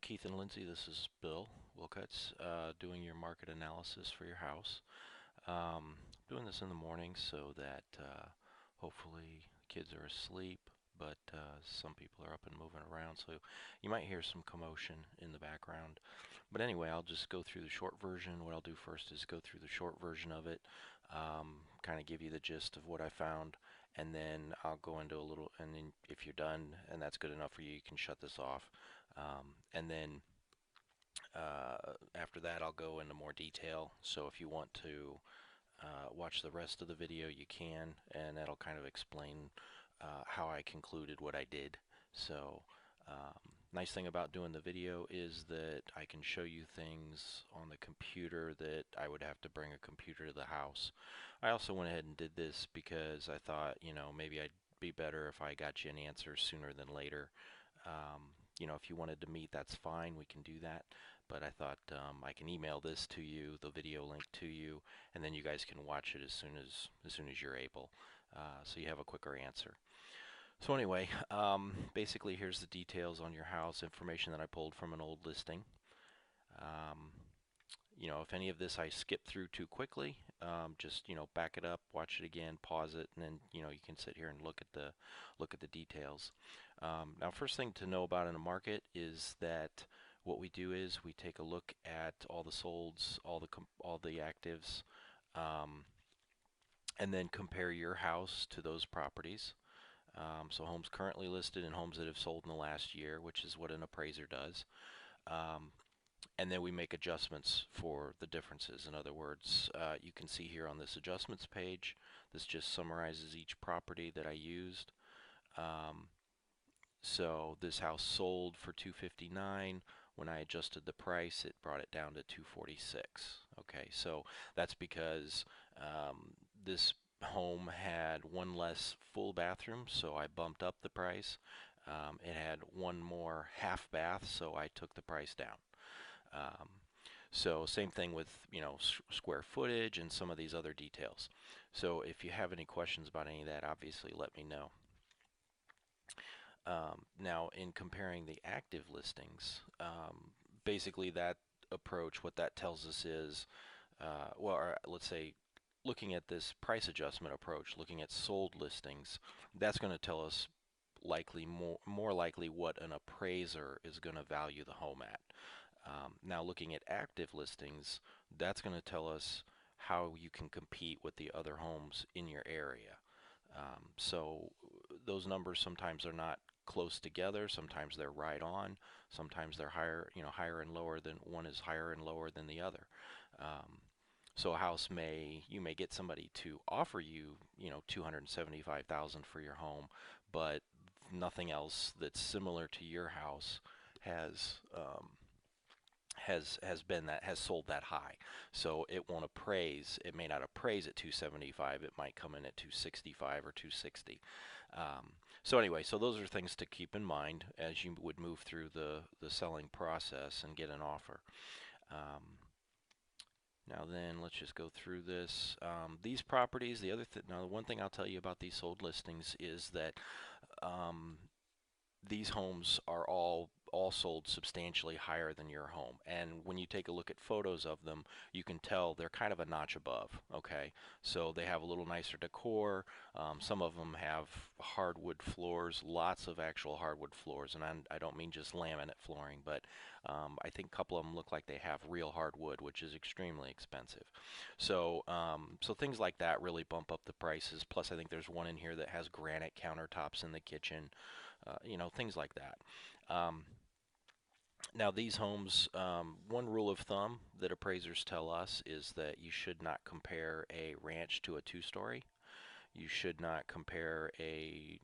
Keith and Lindsay, this is Bill Wilcuts, doing your market analysis for your house. Doing this in the morning so that hopefully kids are asleep, but some people are up and moving around, so you might hear some commotion in the background. But anyway, I'll just go through the short version. What I'll do first is go through the short version of it, kind of give you the gist of what I found, and then I'll go into a little, and then if you're done and that's good enough for you, you can shut this off. And then after that, I'll go into more detail. So if you want to watch the rest of the video, you can, and that'll kind of explain how I concluded what I did. So nice thing about doing the video is that I can show you things on the computer that I would have to bring a computer to the house. I also went ahead and did this because I thought, maybe I'd be better if I got you an answer sooner than later. Um, if you wanted to meet, that's fine. We can do that. But I thought I can email this to you, the video link to you, and then you guys can watch it as soon as you're able, so you have a quicker answer. So anyway, basically here's the details on your house, information that I pulled from an old listing. Um, if any of this I skip through too quickly, just back it up, watch it again, pause it, and then you can sit here and look at the details. Now, first thing to know about in a market is that what we do is we take a look at all the solds, all the actives, um, and then compare your house to those properties. So homes currently listed and homes that have sold in the last year, which is what an appraiser does. Um, and then we make adjustments for the differences. In other words, you can see here on this adjustments page, this just summarizes each property that I used. Um, so this house sold for $259. When I adjusted the price, it brought it down to $246. Okay, so that's because this home had one less full bathroom, so I bumped up the price. It had one more half bath, so I took the price down. Um, so same thing with square footage and some of these other details. So if you have any questions about any of that, obviously let me know. Now, in comparing the active listings, basically that approach, what that tells us is, or let's say, looking at this price adjustment approach, looking at sold listings, that's going to tell us more likely what an appraiser is going to value the home at. Now, looking at active listings, that's going to tell us how you can compete with the other homes in your area. So those numbers sometimes are not close together. Sometimes they're right on. Sometimes they're higher, higher and lower than one is higher and lower than the other. So a house you may get somebody to offer you, 275,000 for your home, but nothing else that's similar to your house has has sold that high. So it won't appraise. It may not appraise at 275. It might come in at 265 or 260. So anyway, so those are things to keep in mind as you would move through the selling process and get an offer. Now then, let's just go through this. These properties, now the one thing I'll tell you about these sold listings is that um, these homes are all sold substantially higher than your home. And when you take a look at photos of them, you can tell they're kind of a notch above. Okay, so they have a little nicer decor. Some of them have hardwood floors, lots of actual hardwood floors, and I don't mean just laminate flooring, but I think a couple of them look like they have real hardwood, which is extremely expensive. So so things like that really bump up the prices. Plus, I think there's one in here that has granite countertops in the kitchen. Things like that. Um, Now, these homes, one rule of thumb that appraisers tell us is that you should not compare a ranch to a two-story. You should not compare a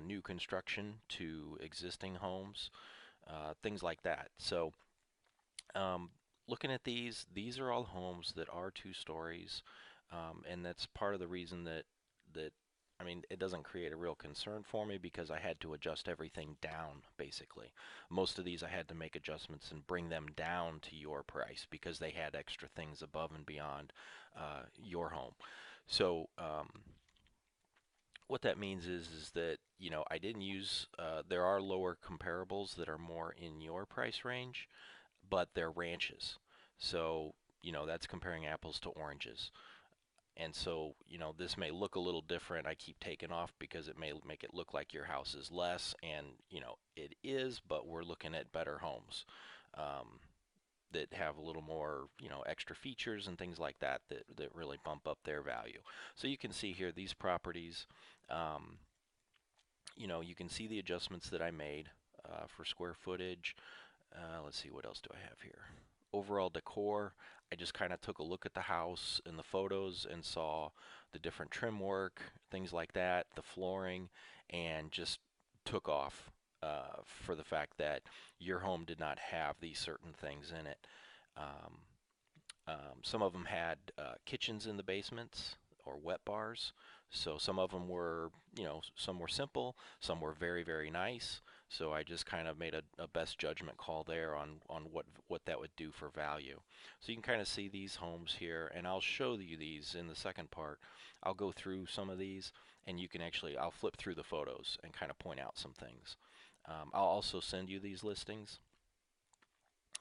new construction to existing homes, things like that. So, um, looking at these are all homes that are two stories, and that's part of the reason that I mean, it doesn't create a real concern for me because I had to adjust everything down, basically. Most of these I had to make adjustments and bring them down to your price because they had extra things above and beyond your home. So What that means is that, I didn't use, there are lower comparables that are more in your price range, but they're ranches. So, that's comparing apples to oranges. And so, this may look a little different. I keep taking off because it may make it look like your house is less, and, it is, but we're looking at better homes. Um, that have a little more, extra features and things like that really bump up their value. So you can see here these properties, um, you can see the adjustments that I made for square footage. Let's see, what else do I have here? Overall decor, I just kind of took a look at the house and the photos and saw the different trim work, things like that, the flooring, and just took off for the fact that your home did not have these certain things in it. Um, some of them had kitchens in the basements or wet bars. So some of them were, some were simple, some were very, very nice. So I just kind of made a best judgment call there on what that would do for value. So you can kind of see these homes here, and I'll show you these in the second part. I'll go through some of these, and you can actually, I'll flip through the photos and kind of point out some things. I'll also send you these listings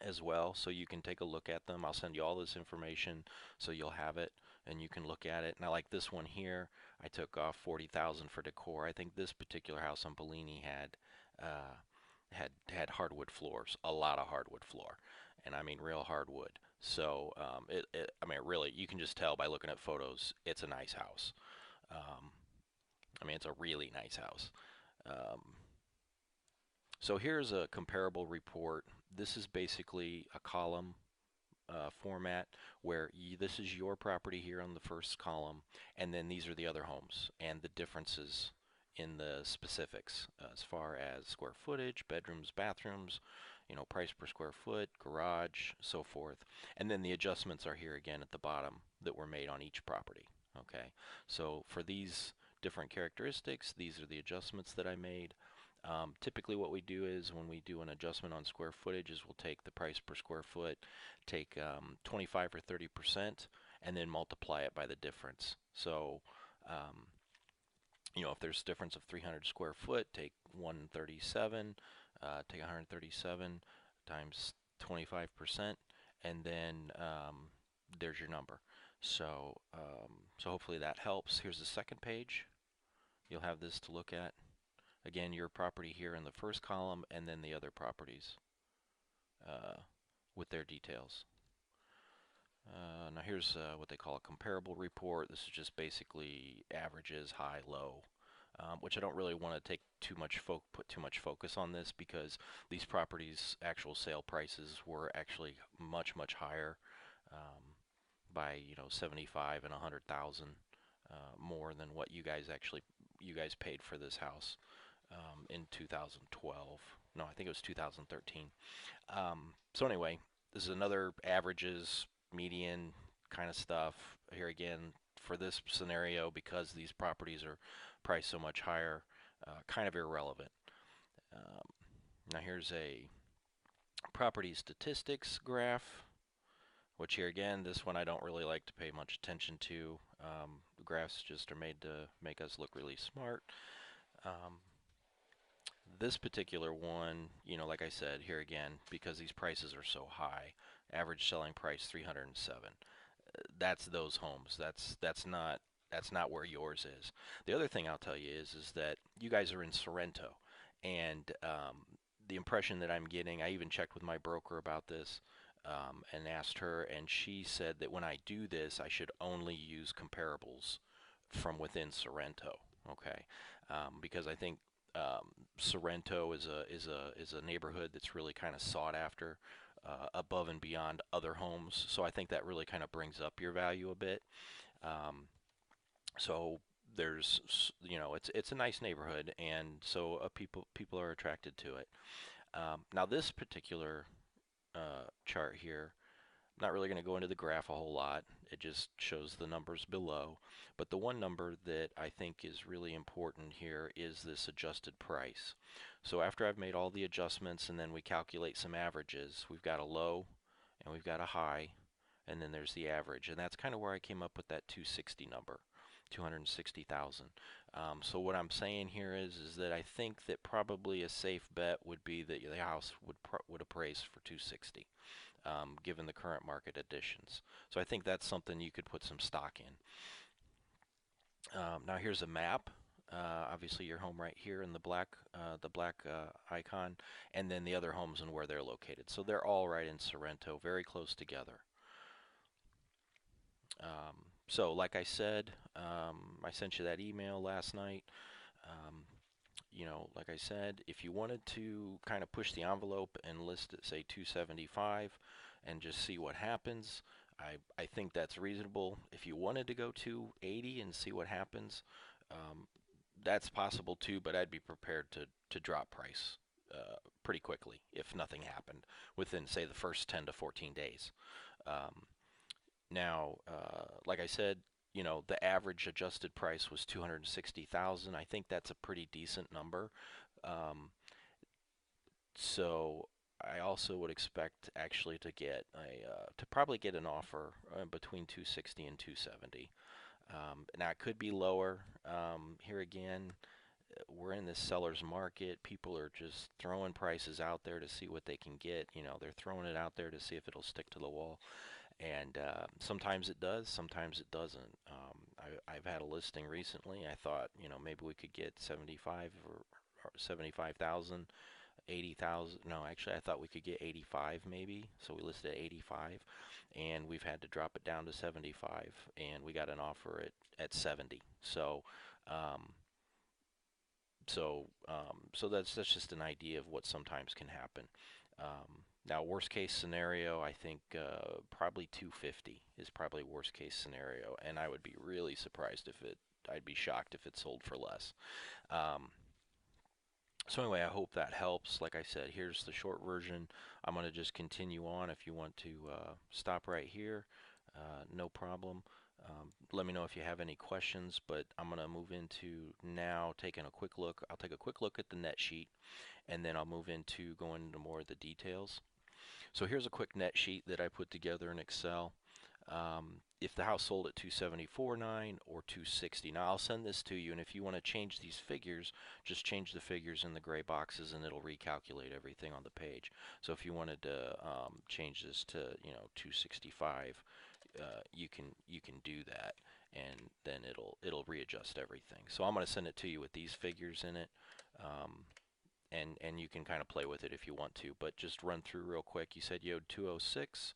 as well, so you can take a look at them. I'll send you all this information so you'll have it and you can look at it. Now, like this one here, I took off 40,000 for decor. I think this particular house on Bellini had hardwood floors, a lot of hardwood floor, and I mean real hardwood. So I mean, really, you can just tell by looking at photos, it's a nice house. Um, I mean, it's a really nice house. Um, so here's a comparable report. This is basically a column format where this is your property here on the first column, and then these are the other homes and the differences in the specifics as far as square footage, bedrooms, bathrooms, price per square foot, garage, so forth. And then the adjustments are here again at the bottom that were made on each property. Okay, so for these different characteristics, these are the adjustments that I made. Typically what we do is when we do an adjustment on square footage is we'll take the price per square foot, take 25 or 30%, and then multiply it by the difference. So, um, if there's a difference of 300 square foot, take 137, take 137 times 25%, and then there's your number. So hopefully that helps. Here's the second page. You'll have this to look at. Again, your property here in the first column, and then the other properties uh, with their details. Now here's what they call a comparable report. This is just basically averages, high, low, which I don't really want to take put too much focus on this because these properties' actual sale prices were actually much, much higher by 75 and 100,000 more than what you guys paid for this house in 2012. No, I think it was 2013. So anyway, this is another averages, median kind of stuff. Here again, for this scenario, because these properties are priced so much higher, kind of irrelevant. Um, Now here's a property statistics graph, which here again, this one I don't really like to pay much attention to. The graphs just are made to make us look really smart. Um, This particular one, like I said, here again, because these prices are so high, average selling price 307. That's those homes. That's not where yours is. The other thing I'll tell you is that you guys are in Sorrento, and the impression that I'm getting, I even checked with my broker about this, and asked her, and she said that when I do this, I should only use comparables from within Sorrento. Okay, because I think um, Sorrento is a neighborhood that's really kind of sought after above and beyond other homes. So I think that really kind of brings up your value a bit. Um, so it's a nice neighborhood, and so people are attracted to it. Now this particular chart here, not really going to go into the graph a whole lot. It just shows the numbers below. But the one number that I think is really important here is this adjusted price. So after I've made all the adjustments and then we calculate some averages, we've got a low and we've got a high, and then there's the average. And that's kind of where I came up with that 260 number. 260,000. So what I'm saying here is that I think that probably a safe bet would be that the house would appraise for 260, given the current market additions. So I think that's something you could put some stock in. Now here's a map. Obviously your home right here in the black icon, and then the other homes and where they're located. So they're all right in Sorrento, very close together. So like I said, I sent you that email last night. Um, like I said, if you wanted to kind of push the envelope and list it, say 275, and just see what happens, I think that's reasonable. If you wanted to go 280 and see what happens, um, that's possible too, but I'd be prepared to drop price pretty quickly if nothing happened within, say, the first 10 to 14 days. Um, Now, like I said, the average adjusted price was 260,000. I think that's a pretty decent number. Um, so I also would expect actually to probably get an offer between 260 and 270. Now it could be lower. Here again, we're in this seller's market. People are just throwing prices out there to see what they can get. They're throwing it out there to see if it'll stick to the wall. And sometimes it does, sometimes it doesn't. I've had a listing recently. I thought, maybe we could get 75 or 75,000, 80,000. No, actually, I thought we could get 85 maybe. So we listed at 85, and we've had to drop it down to 75, and we got an offer at 70. Um, so that's just an idea of what sometimes can happen. Now, worst case scenario, I think probably 250 is probably worst case scenario, and I would be really surprised if I'd be shocked if it sold for less. Um, so anyway, I hope that helps. Like I said, here's the short version. I'm going to just continue on. If you want to stop right here, no problem. Let me know if you have any questions, but I'm going to move into now taking a quick look. I'll take a quick look at the net sheet, and then I'll move into going into more of the details. So here's a quick net sheet that I put together in Excel. If the house sold at 274.9 or 260. Now I'll send this to you, and if you want to change these figures, just change the figures in the gray boxes and it'll recalculate everything on the page. So if you wanted to change this to 265, you can do that, and then it'll readjust everything. So I'm going to send it to you with these figures in it. And you can kind of play with it if you want to, but just run through real quick. You said you owed 206.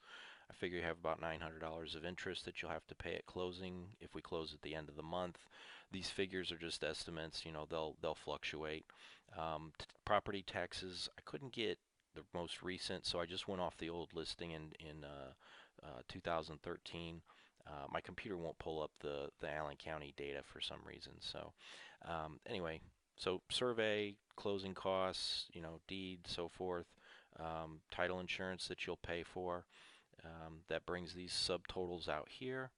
I figure you have about $900 of interest that you'll have to pay at closing if we close at the end of the month. These figures are just estimates. They'll fluctuate. Property taxes, I couldn't get the most recent, so I just went off the old listing in 2013. My computer won't pull up the Allen County data for some reason. So anyway, so survey, closing costs, deed, so forth, title insurance that you'll pay for. That brings these subtotals out here.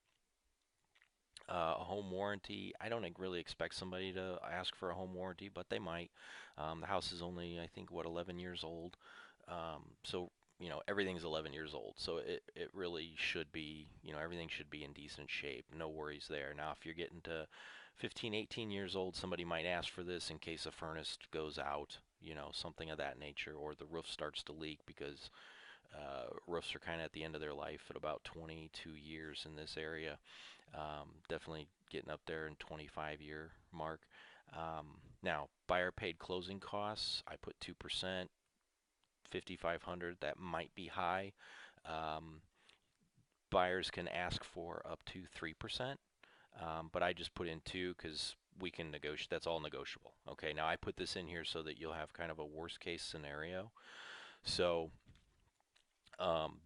A home warranty, I don't really expect somebody to ask for a home warranty, but they might. The house is only, I think, 11 years old. So everything's 11 years old, so it really should be, everything should be in decent shape. No worries there. Now, if you're getting to 15, 18 years old, somebody might ask for this in case a furnace goes out, something of that nature, or the roof starts to leak, because roofs are kind of at the end of their life at about 22 years in this area. Definitely getting up there in 25-year mark. Now, buyer paid closing costs, I put 2%, 5,500. That might be high. Buyers can ask for up to 3%, but I just put in 2 because we can negotiate. That's all negotiable. Okay, now I put this in here so that you'll have kind of a worst case scenario. So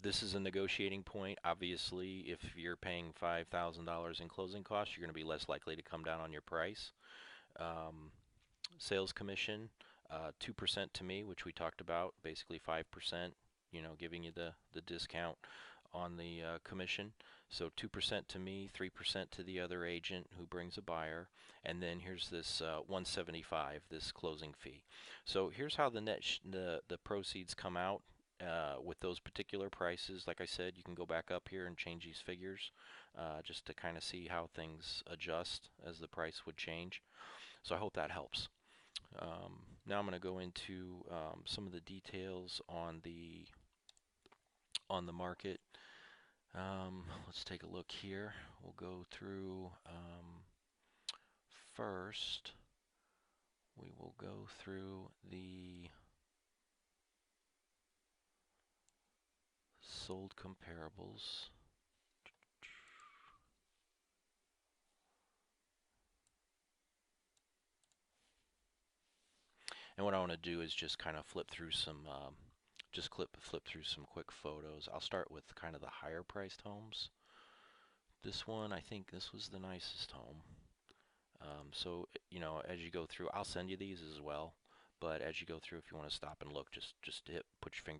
this is a negotiating point. Obviously, if you're paying $5,000 in closing costs, you're going to be less likely to come down on your price. Sales commission, 2% to me, which we talked about, basically 5%, giving you the discount on the commission. So 2% to me, 3% to the other agent who brings a buyer, and then here's this 175, this closing fee. So here's how the proceeds come out. with those particular prices, like I said, you can go back up here and change these figures just to kind of see how things adjust as the price would change. So I hope that helps. Now I'm going to go into some of the details on the market. Let's take a look here. We'll go through first. We will go through the sold comparables. And what I want to do is just kind of flip through some, flip through some quick photos. I'll start with kind of the higher priced homes. This one, I think this was the nicest home. So, you know, as you go through, I'll send you these as well. But as you go through, if you want to stop and look, just get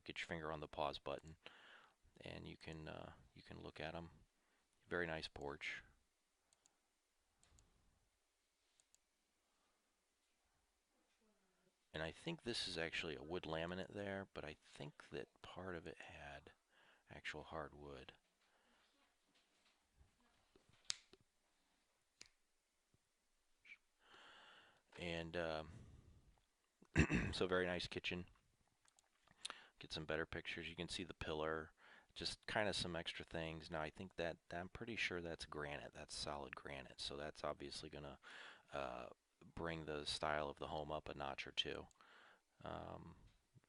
your finger on the pause button, and you can look at them. Very nice porch. And I think this is actually a wood laminate there, but I think that part of it had actual hardwood. And so very nice kitchen. Get some better pictures. You can see the pillar, just kind of some extra things. Now I think that I'm pretty sure that's granite. That's solid granite. So that's obviously gonna bring the style of the home up a notch or two. Um,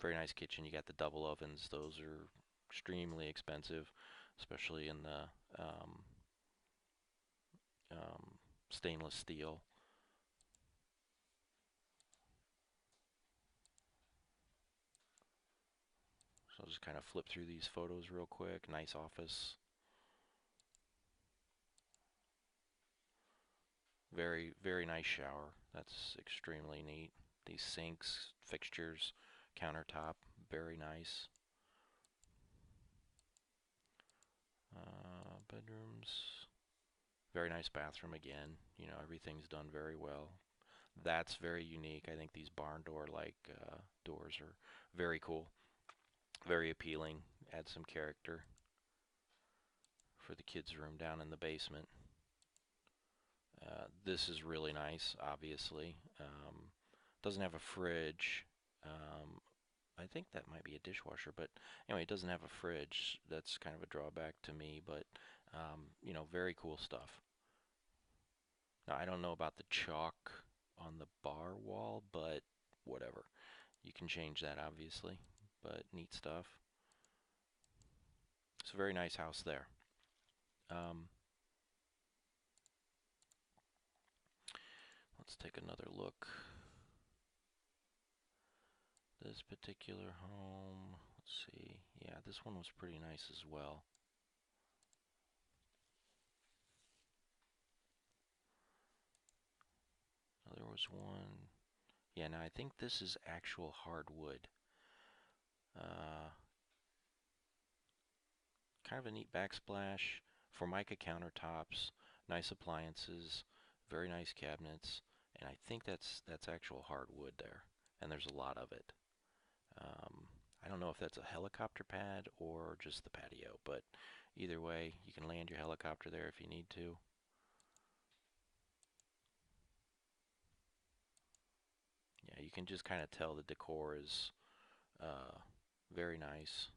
Very nice kitchen. You got the double ovens. Those are extremely expensive, especially in the stainless steel. So I'll just kind of flip through these photos real quick. Nice office. Very nice shower. That's extremely neat. These sinks, fixtures, countertop, very nice. Bedrooms, very nice bathroom again. You know, everything's done very well. That's very unique. I think these barn door-like doors are very cool, very appealing. Add some character for the kids' room down in the basement. This is really nice, obviously. Doesn't have a fridge. Um, I think that might be a dishwasher, but anyway, it doesn't have a fridge. That's kind of a drawback to me, but you know, very cool stuff. Now, I don't know about the chalk on the bar wall, but whatever. You can change that, obviously, but neat stuff. It's a very nice house there. Um, let's take another look. This particular home, let's see. Yeah, this one was pretty nice as well. There was one. Yeah, now I think this is actual hardwood. Uh, Kind of a neat backsplash, Formica countertops, nice appliances, very nice cabinets, and I think that's actual hardwood there, and there's a lot of it. Um, I don't know if that's a helicopter pad or just the patio, but either way, you can land your helicopter there if you need to. Yeah, you can just kind of tell the decor is uh, very nice.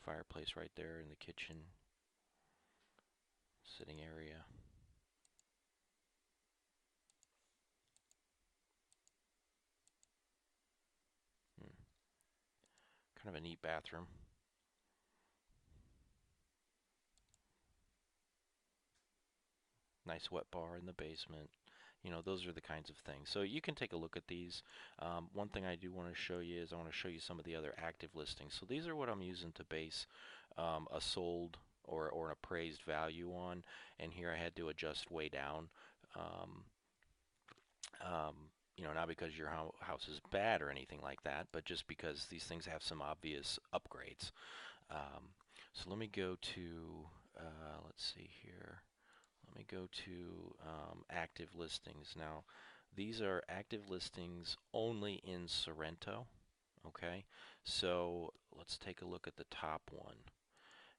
Fireplace right there in the kitchen, sitting area. Hmm. Kind of a neat bathroom. Nice wet bar in the basement. You know, those are the kinds of things. So you can take a look at these. One thing I do want to show you is I want to show you some of the other active listings. So these are what I'm using to base a sold or an appraised value on. And here I had to adjust way down. Um, um, you know, not because your house is bad or anything like that, but just because these things have some obvious upgrades. So let me go to, let's see here. Let me go to active listings. Now, These are active listings only in Sorrento. Okay, so let's take a look at the top one.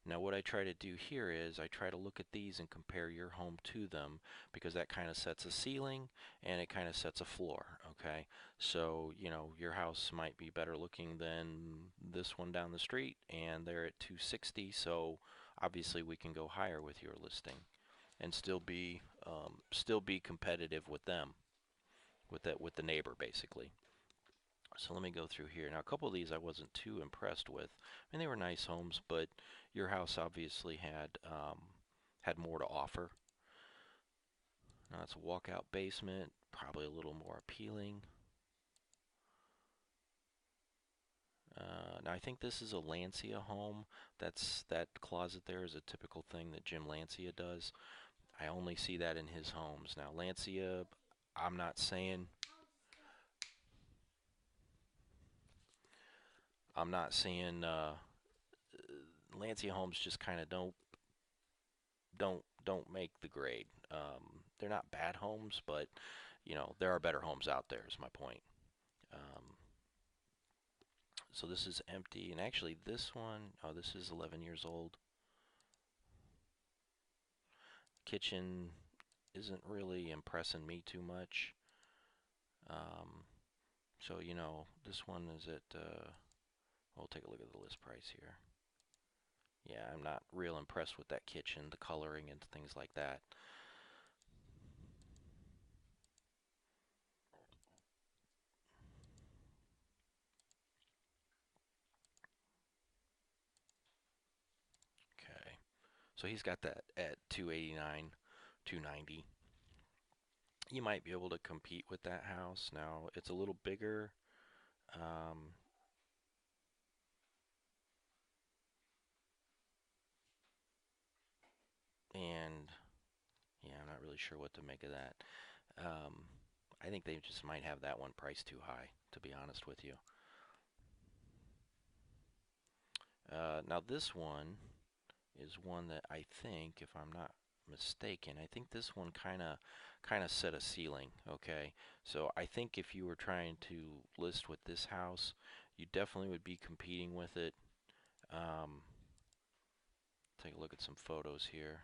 Now what I try to do here is I try to look at these and compare your home to them, because that kind of sets a ceiling and it kind of sets a floor. Okay, so you know your house might be better looking than this one down the street, and they're at 260, so obviously we can go higher with your listing and still be competitive with them, with the neighbor basically. So let me go through here. Now, a couple of these I wasn't too impressed with. I mean, they were nice homes, but your house obviously had more to offer. Now, it's a walkout basement, probably a little more appealing. Now, I think this is a Lancia home. That closet there is a typical thing that Jim Lancia does. I only see that in his homes. Now, Lancia, I'm not saying I'm not saying Lancia homes just kind of don't make the grade. They're not bad homes, but you know there are better homes out there. Is my point. Um, so this is empty, and actually this one, oh, this is 11 years old. Kitchen isn't really impressing me too much. Um, so you know this one is at. We'll take a look at the list price here. Yeah, I'm not real impressed with that kitchen, the coloring and things like that. Okay. So he's got that at 289, 290. You might be able to compete with that house. Now it's a little bigger, um, and yeah, I'm not really sure what to make of that. Um, I think they just might have that one priced too high, to be honest with you. Now this one is one that I think, if I'm not mistaken, I think this one kind of set a ceiling. Okay, so I think if you were trying to list with this house, you definitely would be competing with it. Um, take a look at some photos here.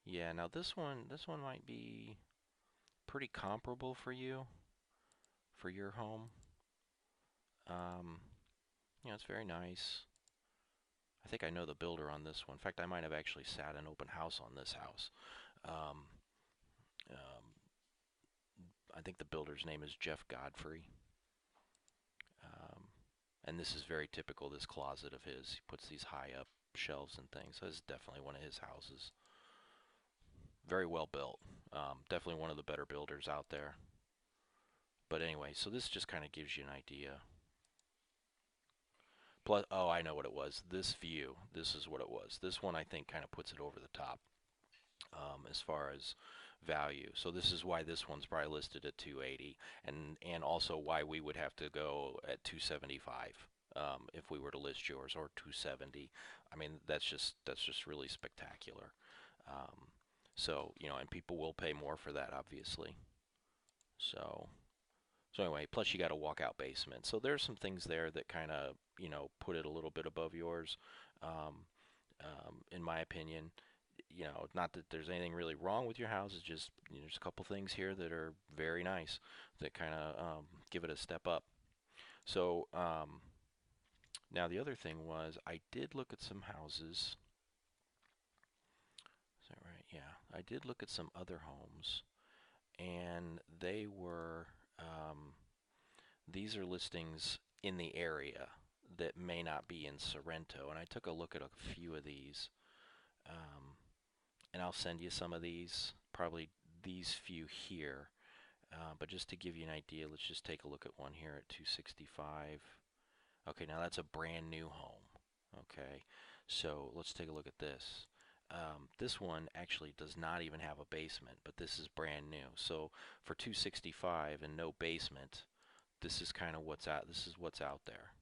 Yeah, now this one might be pretty comparable for you, for your home. Um, you know, it's very nice. I think I know the builder on this one. In fact, I might have actually sat an open house on this house. Um, um, I think the builder's name is Jeff Godfrey. Um, and this is very typical, this closet of his. He puts these high up shelves and things. So this is definitely one of his houses. Very well built. Definitely one of the better builders out there. But anyway, so this just kind of gives you an idea. Plus, oh, I know what it was. This view, this is what it was. This one I think kind of puts it over the top as far as value. So this is why this one's probably listed at 280, and also why we would have to go at 275 if we were to list yours, or 270. I mean, that's just really spectacular. Um, so you know, and people will pay more for that, obviously. So so anyway, plus you got a walkout basement. So there's some things there that kind of, you know, put it a little bit above yours. Um, in my opinion, you know, not that there's anything really wrong with your house. It's just, you know, there's a couple things here that are very nice that kind of give it a step up. So now the other thing was I did look at some houses. Is that right? Yeah, I did look at some other homes, and they were these are listings in the area that may not be in Sorrento, and I took a look at a few of these, um, and I'll send you some of these, probably these few here, but just to give you an idea, let's just take a look at one here at 265. Okay, now that's a brand new home. Okay, so let's take a look at this. This one actually does not even have a basement, but this is brand new. So for 265 and no basement, this is kind of what's out. This is what's out there.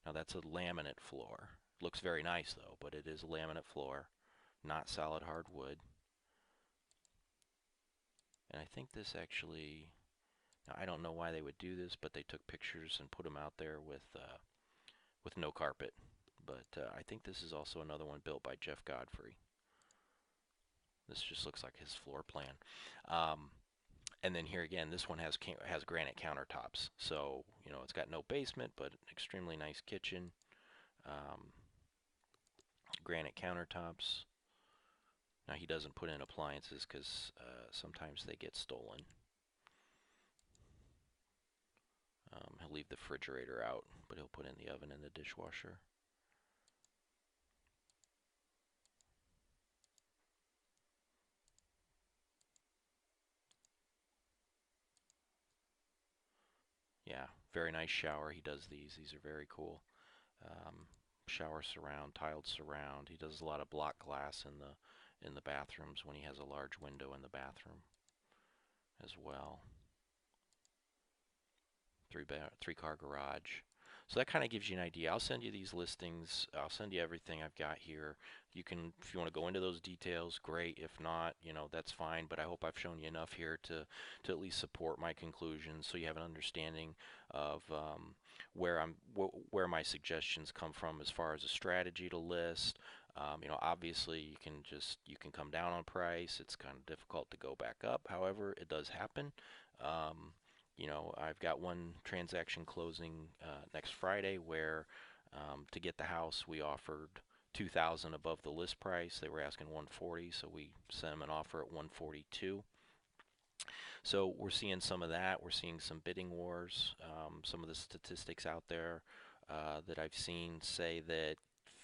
Now that's a laminate floor. Looks very nice though, but it is a laminate floor. not solid hardwood. And I think this actually, now I don't know why they would do this, but they took pictures and put them out there with no carpet. But I think this is also another one built by Jeff Godfrey. This just looks like his floor plan. Um, and then here again, this one has granite countertops. So, you know, it's got no basement, but an extremely nice kitchen. Um, Granite countertops. Now he doesn't put in appliances because sometimes they get stolen. He'll leave the refrigerator out, but he'll put in the oven and the dishwasher. Yeah, very nice shower. He does these. These are very cool. Um, Shower surround, tiled surround. He does a lot of block glass in the bathrooms when he has a large window in the bathroom as well. Three car garage. So that kind of gives you an idea. I'll send you these listings. I'll send you everything I've got here. You can, if you want to go into those details, great. If not, you know, that's fine. But I hope I've shown you enough here to at least support my conclusions, so you have an understanding of where my suggestions come from as far as a strategy to list. You know, obviously you can come down on price. It's kind of difficult to go back up. However, it does happen. Um, you know, I've got one transaction closing next Friday where to get the house we offered 2,000 above the list price. They were asking 140, so we sent them an offer at 142. So we're seeing some of that. We're seeing some bidding wars. Some of the statistics out there that I've seen say that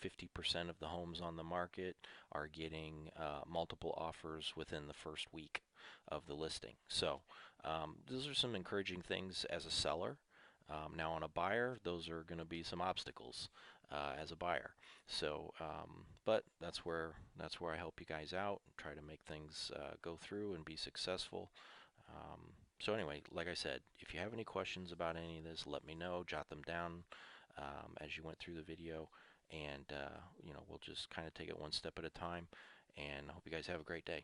50% of the homes on the market are getting multiple offers within the first week of the listing. So those are some encouraging things as a seller. Now on a buyer, those are going to be some obstacles as a buyer. So, but that's where I help you guys out and try to make things go through and be successful. So anyway, like I said, if you have any questions about any of this, let me know. Jot them down as you went through the video, and you know, we'll just kind of take it one step at a time. And I hope you guys have a great day.